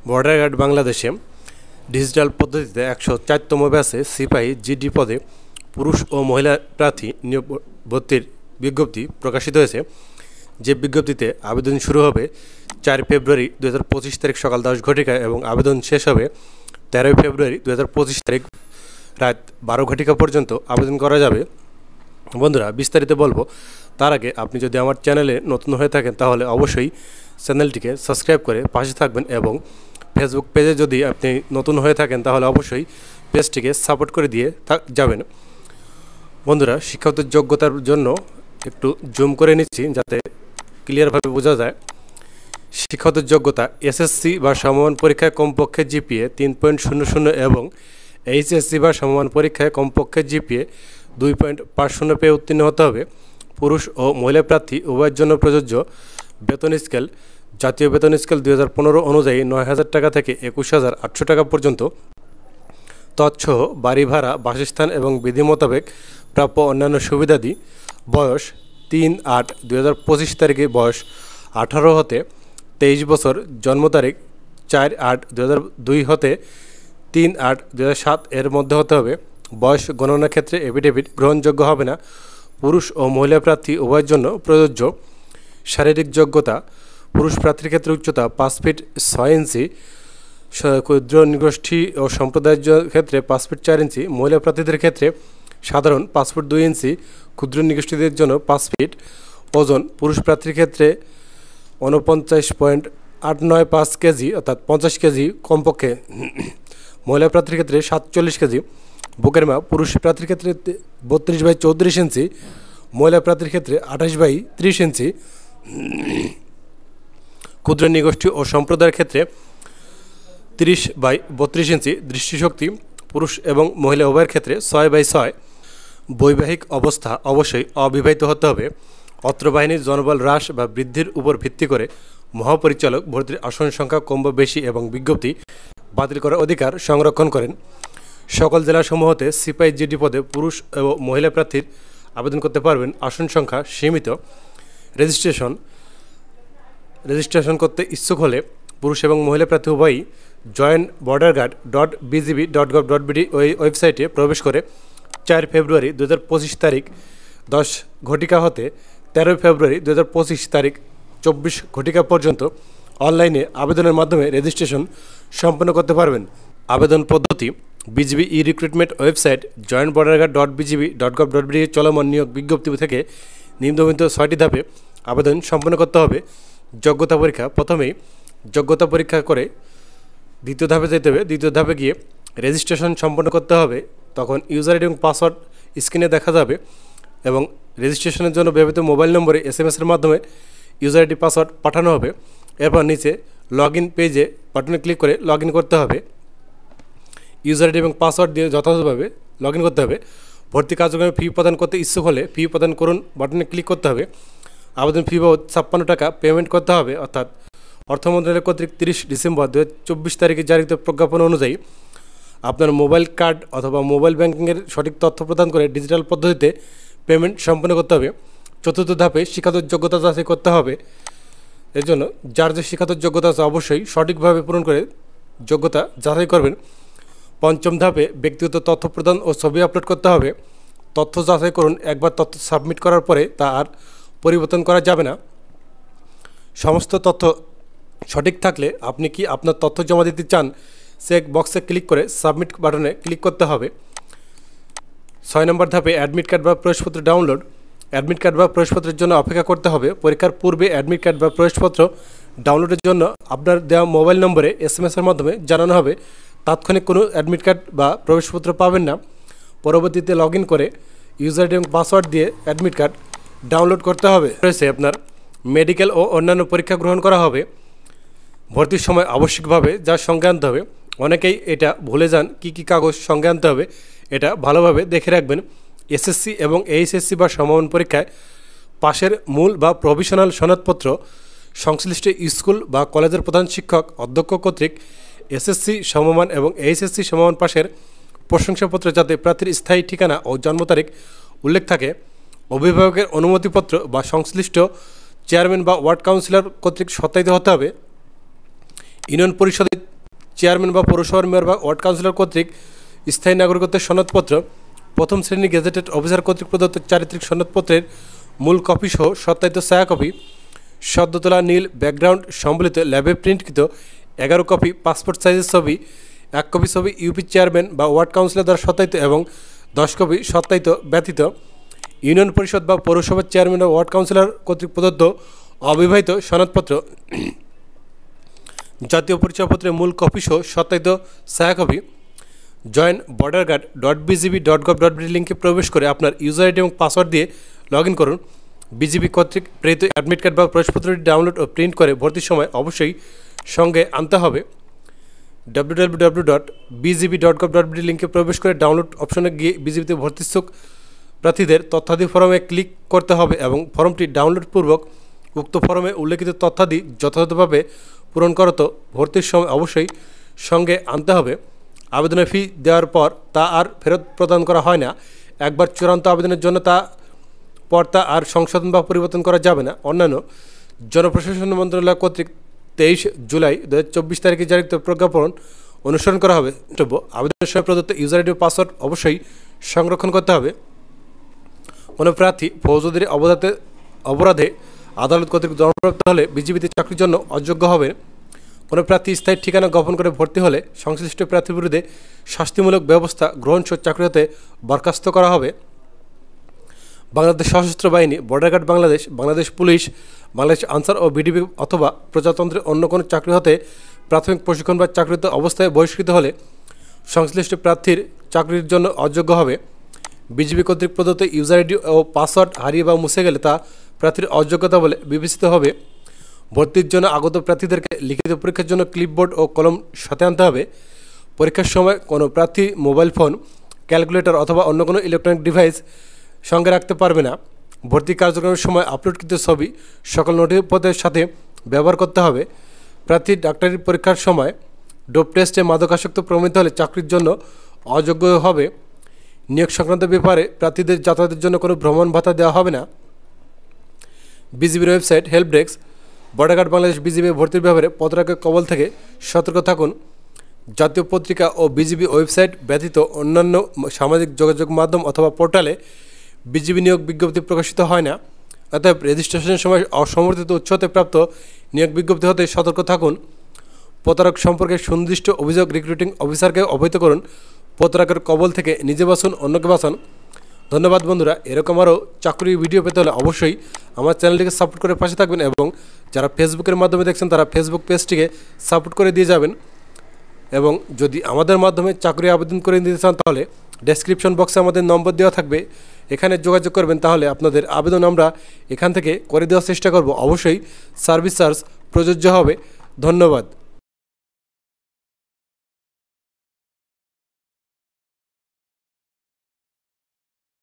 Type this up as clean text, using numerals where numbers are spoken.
Border guard বাংলাদেশে digital পদ্ধতিতে 104তম ব্যাচে সিপাহী জিডি পদে পুরুষ ও মহিলা প্রার্থী নিয়োগ ভর্তির বিজ্ঞপ্তি প্রকাশিত হয়েছে। যে বিজ্ঞপ্তিতে আবেদন শুরু হবে 4 ফেব্রুয়ারি 2025 তারিখ সকাল 10 ঘটিকায় এবং আবেদন শেষ হবে 13 ফেব্রুয়ারি 2025 তারিখ রাত 12 ঘটিকা পর্যন্ত আবেদন করা যাবে। বন্ধুরা, বিস্তারিত বলবো তার আগে আপনি যদি আমার চ্যানেলে নতুন হয়ে থাকেন তাহলে অবশ্যই চ্যানেলটিকে সাবস্ক্রাইব করে পাশে থাকবেন এবং ফেসবুক পেজে যদি আপনি নতুন হয়ে থাকেন তাহলে অবশ্যই পেজটিকে সাপোর্ট করে দিয়ে যাবেন। বন্ধুরা, শিক্ষাগত যোগ্যতার জন্য একটু জুম করে নিচ্ছি যাতে ক্লিয়ারভাবে বোঝা যায়। শিক্ষাগত যোগ্যতা এসএসসি বা সমমান পরীক্ষায় কমপক্ষে জিপিএ 3.00 এবং এইচএসসি বা সমমান পরীক্ষায় কমপক্ষে জিপিএ 2.50 পেয়ে উত্তীর্ণ হতে হবে। পুরুষ ও মহিলা প্রার্থী উভয়ের জন্য প্রযোজ্য। বেতন স্কেল জাতীয় বেতন স্কেল 2015 অনুযায়ী 9,000 টাকা থেকে 21,800 টাকা পর্যন্ত। তৎসহ বাড়ি ভাড়া, বাসস্থান এবং বিধি মোতাবেক প্রাপ্য অন্যান্য সুবিধাদি। বয়স 3/8/2025 তারিখে বয়স 18 হতে 23 বছর। জন্ম তারিখ 4/8/2002 হতে 3/8/2007 এর মধ্যে হতে হবে। বয়স গণনার ক্ষেত্রে এফিডেভিট গ্রহণযোগ্য হবে না। পুরুষ ও মহিলা প্রার্থী উভয়ের জন্য প্রযোজ্য। শারীরিক যোগ্যতা পুরুষ প্রার্থীর ক্ষেত্রে উচ্চতা 5 ফিট 6 ইঞ্চি, ক্ষুদ্র নৃগোষ্ঠী ও সম্প্রদায়ের ক্ষেত্রে 5 ফিট 4 ইঞ্চি। মহিলা প্রার্থীদের ক্ষেত্রে সাধারণ 5 ফুট 2 ইঞ্চি, ক্ষুদ্র নৃগোষ্ঠীদের জন্য 5 ফিট। ওজন পুরুষ প্রার্থীর ক্ষেত্রে 49.895 কেজি অর্থাৎ 50 কেজি কমপক্ষে। মহিলা প্রার্থীর ক্ষেত্রে 47 কেজি। বুকের মাপ পুরুষ প্রার্থীর ক্ষেত্রে 32/34 ইঞ্চি, মহিলা প্রার্থীর ক্ষেত্রে 28/30 ইঞ্চি। ক্ষুদ্র নৃগোষ্ঠী ও সম্প্রদায়ের ক্ষেত্রে 30/32 ইঞ্চি। দৃষ্টিশক্তি পুরুষ এবং মহিলা উভয়ের ক্ষেত্রে 6/6। বৈবাহিক অবস্থা অবশ্যই অবিবাহিত হতে হবে। অত্র বাহিনীর জনবল হ্রাস বা বৃদ্ধির উপর ভিত্তি করে মহাপরিচালক ভর্তির আসন সংখ্যা কম বা বেশি এবং বিজ্ঞপ্তি বাতিল করার অধিকার সংরক্ষণ করেন। সকল জেলাসমূহতে সিপাহী জিডি পদে পুরুষ এবং মহিলা প্রার্থীর আবেদন করতে পারবেন। আসন সংখ্যা সীমিত। রেজিস্ট্রেশন করতে ইচ্ছুক হলে পুরুষ এবং মহিলা প্রার্থী উভয়ই joinborderguard.bgb.gov.bd ওই ওয়েবসাইটে প্রবেশ করে 4 ফেব্রুয়ারি 2025 তারিখ 10 ঘটিকা হতে 13 ফেব্রুয়ারি 2025 তারিখ 24 ঘটিকা পর্যন্ত অনলাইনে আবেদনের মাধ্যমে রেজিস্ট্রেশন সম্পন্ন করতে পারবেন। আবেদন পদ্ধতি বিজিবি রিক্রুটমেন্ট ওয়েবসাইট joinborderguard.bgb.gov.bd চলমান নিয়োগ বিজ্ঞপ্তি থেকে নিম্নলিখিত 6টি ধাপে আবেদন সম্পন্ন করতে হবে। যোগ্যতা পরীক্ষা প্রথমেই যোগ্যতা পরীক্ষা করে দ্বিতীয় ধাপে যেতে হবে। দ্বিতীয় ধাপে গিয়ে রেজিস্ট্রেশন সম্পন্ন করতে হবে। তখন ইউজার আইডি এবং পাসওয়ার্ড স্ক্রিনে দেখা যাবে এবং রেজিস্ট্রেশনের জন্য ব্যবহৃত মোবাইল নম্বরে SMS-এর মাধ্যমে ইউজার আইডি পাসওয়ার্ড পাঠানো হবে। এরপর নিচে লগ ইন পেজে বাটনে ক্লিক করে লগ ইন করতে হবে। ইউজার আইডি এবং পাসওয়ার্ড দিয়ে যথাযথভাবে লগ ইন করতে হবে। ভর্তি কার্যক্রমে ফি প্রদান করতে ইচ্ছুক হলে ফি প্রদান করুন বাটনে ক্লিক করতে হবে। আবেদন ফি বাবদ 56 টাকা পেমেন্ট করতে হবে। অর্থাৎ অর্থ মন্ত্রণালয় কর্তৃক 30 ডিসেম্বর 2024 তারিখে জারিত প্রজ্ঞাপন অনুযায়ী আপনার মোবাইল কার্ড অথবা মোবাইল ব্যাংকিংয়ের সঠিক তথ্য প্রদান করে ডিজিটাল পদ্ধতিতে পেমেন্ট সম্পন্ন করতে হবে। চতুর্থ ধাপে শিক্ষাগত যোগ্যতা যাচাই করতে হবে। এর জন্য যার যে শিক্ষাগত যোগ্যতা আছে অবশ্যই সঠিকভাবে পূরণ করে যোগ্যতা যাচাই করবেন। পঞ্চম ধাপে ব্যক্তিগত তথ্য প্রদান ও ছবি আপলোড করতে হবে। তথ্য যাচাই করুন। একবার তথ্য সাবমিট করার পরে তা আর পরিবর্তন করা যাবে না। সমস্ত তথ্য সঠিক থাকলে আপনি কি আপনার তথ্য জমা দিতে চান চেক বক্সে ক্লিক করে সাবমিট বাটনে ক্লিক করতে হবে। 6 নম্বর ধাপে অ্যাডমিট কার্ড বা প্রবেশপত্র ডাউনলোড। অ্যাডমিট কার্ড বা প্রবেশপত্রের জন্য অপেক্ষা করতে হবে। পরীক্ষার পূর্বে অ্যাডমিট কার্ড বা প্রবেশপত্র ডাউনলোডের জন্য আপনার দেওয়া মোবাইল নম্বরে SMS-এর মাধ্যমে জানানো হবে। তাৎক্ষণিক কোনো অ্যাডমিট কার্ড বা প্রবেশপত্র পাবেন না। পরবর্তীতে লগ ইন করে ইউজার আইডি এবং পাসওয়ার্ড দিয়ে অ্যাডমিট কার্ড ডাউনলোড করতে হবে। রয়েছে আপনার মেডিকেল ও অন্যান্য পরীক্ষা গ্রহণ করা হবে। ভর্তির সময় আবশ্যিকভাবে যা সঙ্গে আনতে হবে। অনেকেই এটা ভুলে যান কি কি কাগজ সঙ্গে আনতে হবে, এটা ভালোভাবে দেখে রাখবেন। এসএসসি এবং এইচএসসি বা সমমান পরীক্ষায় পাশের মূল বা প্রভিশনাল সনদপত্র, সংশ্লিষ্ট স্কুল বা কলেজের প্রধান শিক্ষক অধ্যক্ষ কর্তৃক এসএসসি সমমান এবং এইচএসসি সমমান পাশের প্রশংসাপত্র যাতে প্রার্থীর স্থায়ী ঠিকানা ও জন্ম তারিখ উল্লেখ থাকে। অভিভাবকের অনুমতিপত্র বা সংশ্লিষ্ট চেয়ারম্যান বা ওয়ার্ড কাউন্সিলর কর্তৃক সত্যায়িত হতে হবে। ইউনিয়ন পরিষদের চেয়ারম্যান বা পৌরসভার মেয়র বা ওয়ার্ড কাউন্সিলর কর্তৃক স্থায়ী নাগরিকত্বের সনদপত্র, প্রথম শ্রেণীর গেজেটেড অফিসার কর্তৃক প্রদত্ত চারিত্রিক সনদপত্রের মূল কপি সহ সত্যায়িত ছায়া কপি, সদ্য তোলা নীল ব্যাকগ্রাউন্ড সম্বলিত ল্যাবে প্রিন্টকৃত 11 কপি পাসপোর্ট সাইজের ছবি, 1 কপি ছবি ইউপি চেয়ারম্যান বা ওয়ার্ড কাউন্সিলর দ্বারা সত্যায়িত এবং 10 কপি সত্যায়িত ব্যতীত ইউনিয়ন পরিষদ বা পৌরসভার চেয়ারম্যান বা ওয়ার্ড কাউন্সিলর কর্তৃক প্রদত্ত অবিবাহিত সনদপত্র, জাতীয় পরিচয়পত্রের মূল কপি সহ সত্যায়িত ছায়া কপি, join.borderguard.bgb.gov.bd লিঙ্কে প্রবেশ করে আপনার ইউজার আইডি এবং পাসওয়ার্ড দিয়ে লগ ইন করুন। বিজিবি কর্তৃক প্রেরিত অ্যাডমিট কার্ড বা প্রবেশপত্রটি ডাউনলোড ও প্রিন্ট করে ভর্তির সময় অবশ্যই সঙ্গে আনতে হবে। www.bgb.gov.bd লিঙ্কে প্রবেশ করে ডাউনলোড অপশনে গিয়ে বিজিবিতে ভর্তিচ্ছুক প্রার্থীদের তথ্যাদি ফর্মে ক্লিক করতে হবে এবং ফর্মটি ডাউনলোড পূর্বক উক্ত ফর্মে উল্লেখিত তথ্যাদি যথাযথভাবে পূরণ করত ভর্তির সময় অবশ্যই সঙ্গে আনতে হবে। আবেদনের ফি দেওয়ার পর তা আর ফেরত প্রদান করা হয় না। একবার চূড়ান্ত আবেদনের জন্য তা আর সংশোধন বা পরিবর্তন করা যাবে না। অন্যান্য জনপ্রশাসন মন্ত্রণালয় কর্তৃক 23 জুলাই 2024 তারিখে জারিত প্রজ্ঞাপন অনুসরণ করা হবে। আবেদনের সময় প্রদত্ত ইউজার আইডি ও পাসওয়ার্ড অবশ্যই সংরক্ষণ করতে হবে। কোনো প্রার্থী ফৌজদারি অপরাধে আদালত কর্তৃক দণ্ডপ্রাপ্ত হলে বিজিবিতে চাকরির জন্য অযোগ্য হবে। কোনো প্রার্থী স্থায়ী ঠিকানা গোপন করে ভর্তি হলে সংশ্লিষ্ট প্রার্থীর বিরুদ্ধে শাস্তিমূলক ব্যবস্থা গ্রহণ সহ চাকরি হতে বরখাস্ত করা হবে। বাংলাদেশ সশস্ত্র বাহিনী, border guard Bangladesh, Bangladesh police, Bangladesh Ansar ও বিডিবি অথবা প্রজাতন্ত্রের অন্য কোনো চাকরি হতে প্রাথমিক প্রশিক্ষণ বা চাকরিরত অবস্থায় বহিষ্কৃত হলে সংশ্লিষ্ট প্রার্থীর চাকরির জন্য অযোগ্য হবে। বিজিবি কর্তৃক প্রদত্ত ইউজার আইডি ও পাসওয়ার্ড হারিয়ে বা মুছে গেলে তা প্রার্থীর অযোগ্যতা বলে বিবেচিত হবে। ভর্তির জন্য আগত প্রার্থীদেরকে লিখিত পরীক্ষার জন্য ক্লিপবোর্ড ও কলম সাথে আনতে হবে। পরীক্ষার সময় কোনো প্রার্থী মোবাইল ফোন, ক্যালকুলেটর অথবা অন্য কোনো ইলেকট্রনিক ডিভাইস সঙ্গে রাখতে পারবে না। ভর্তি কার্যক্রমের সময় আপলোডকৃত ছবি সকল নথিপত্রের সাথে ব্যবহার করতে হবে। প্রার্থী ডাক্তারি পরীক্ষার সময় ডোপ টেস্টে মাদকাসক্ত প্রমাণিত হলে চাকরির জন্য অযোগ্য হবে। নিয়োগ সংক্রান্ত ব্যাপারে প্রার্থীদের যাতায়াতের জন্য কোনো ভ্রমণ ভাতা দেওয়া হবে না। বিজিবির website help desk, border guard Bangladesh BGB ভর্তির ব্যাপারে প্রতারকের কবল থেকে সতর্ক থাকুন। জাতীয় পত্রিকা ও বিজিবি ওয়েবসাইট ব্যতীত অন্যান্য সামাজিক যোগাযোগ মাধ্যম অথবা পোর্টালে বিজিবি নিয়োগ বিজ্ঞপ্তি প্রকাশিত হয় না। অতএব রেজিস্ট্রেশনের সময় অসমর্থিত উৎস হতে প্রাপ্ত নিয়োগ বিজ্ঞপ্তি হতে সতর্ক থাকুন। প্রতারক সম্পর্কে সুনির্দিষ্ট অভিযোগ রিক্রুটিং অফিসারকে অবহিত করুন। প্রতারকের কবল থেকে নিজে বাঁচুন, অন্যকে বাঁচান। ধন্যবাদ বন্ধুরা। এরকম আরও চাকরি ভিডিও পেতে হলে অবশ্যই আমার চ্যানেলটিকে সাপোর্ট করে পাশে থাকবেন এবং যারা ফেসবুকের মাধ্যমে দেখছেন তারা ফেসবুক পেজটিকে সাপোর্ট করে দিয়ে যাবেন। এবং যদি আমাদের মাধ্যমে চাকরি আবেদন করে দিতে চান তাহলে ডেসক্রিপশন বক্সে আমাদের নম্বর দেওয়া থাকবে, এখানে যোগাযোগ করবেন। তাহলে আপনাদের আবেদন আমরা এখান থেকে করে দেওয়ার চেষ্টা করব। অবশ্যই সার্ভিস চার্জ প্রযোজ্য হবে। ধন্যবাদ।